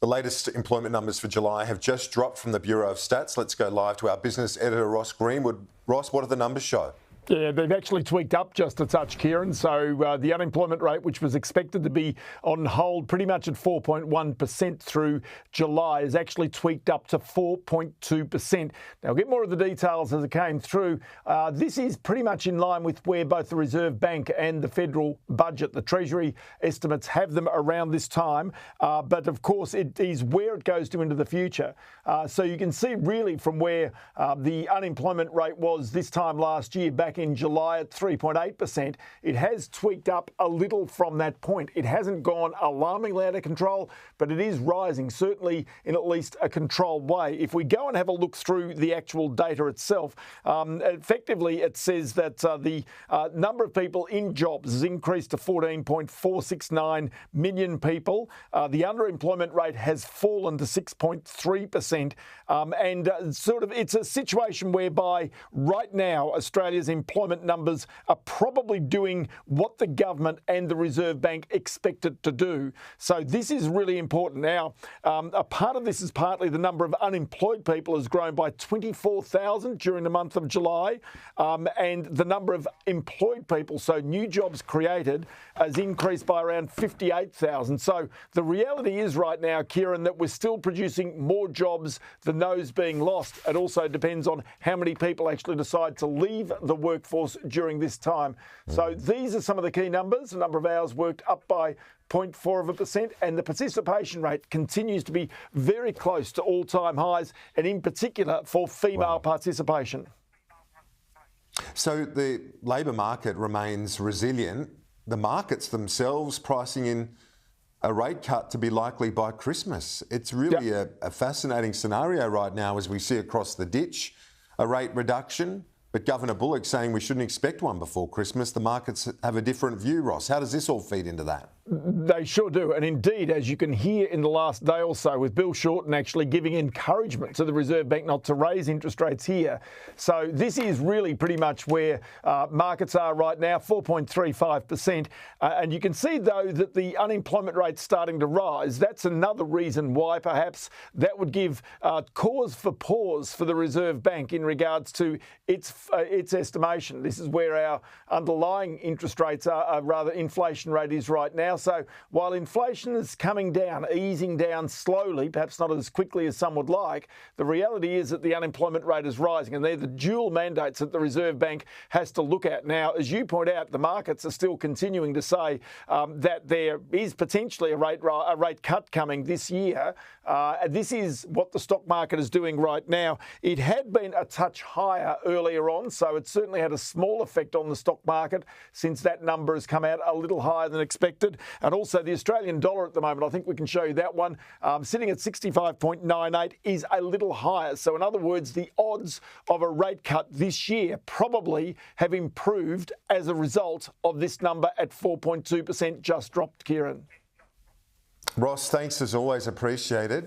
The latest employment numbers for July have just dropped from the Bureau of Stats. Let's go live to our business editor, Ross Greenwood. Ross, what do the numbers show? Yeah, they've actually tweaked up just a touch, Kieran. So the unemployment rate, which was expected to be on hold pretty much at 4.1% through July, is actually tweaked up to 4.2%. Now, I'll get more of the details as it came through. This is pretty much in line with where both the Reserve Bank and the federal budget, the Treasury estimates, have them around this time. But, of course, it is where it goes to into the future. So you can see really from where the unemployment rate was this time last year, back in July at 3.8%, it has tweaked up a little from that point. It hasn't gone alarmingly out of control, but it is rising, certainly in at least a controlled way. If we go and have a look through the actual data itself, effectively it says that the number of people in jobs has increased to 14.469 million people. The underemployment rate has fallen to 6.3%. And sort of it's a situation whereby right now Australia's employment numbers are probably doing what the government and the Reserve Bank expect it to do. So this is really important. Now, a part of this is partly the number of unemployed people has grown by 24,000 during the month of July, and the number of employed people, so new jobs created, has increased by around 58,000. So the reality is right now, Kieran, that we're still producing more jobs than those being lost. It also depends on how many people actually decide to leave the workforce during this time. So these are some of the key numbers. The number of hours worked up by 0.4%, and the participation rate continues to be very close to all-time highs, and in particular for female participation. So the labour market remains resilient. The markets themselves pricing in a rate cut to be likely by Christmas. It's really a fascinating scenario right now as we see across the ditch a rate reduction. But Governor Bullock saying we shouldn't expect one before Christmas. The markets have a different view, Ross. How does this all feed into that? They sure do. And indeed, as you can hear in the last day or so, with Bill Shorten actually giving encouragement to the Reserve Bank not to raise interest rates here. So this is really pretty much where markets are right now, 4.35%. And you can see, though, that the unemployment rate's starting to rise. That's another reason why perhaps that would give cause for pause for the Reserve Bank in regards to its estimation. This is where our underlying interest rates are, rather inflation rate is right now. So while inflation is coming down, easing down slowly, perhaps not as quickly as some would like, the reality is that the unemployment rate is rising, and they're the dual mandates that the Reserve Bank has to look at. Now, as you point out, the markets are still continuing to say that there is potentially a rate cut coming this year. This is what the stock market is doing right now. It had been a touch higher earlier on, so it certainly had a small effect on the stock market since that number has come out a little higher than expected. And also the Australian dollar at the moment, I think we can show you that one, sitting at 65.98 is a little higher. So in other words, the odds of a rate cut this year probably have improved as a result of this number at 4.2% just dropped, Kieran. Ross, thanks as always, appreciated.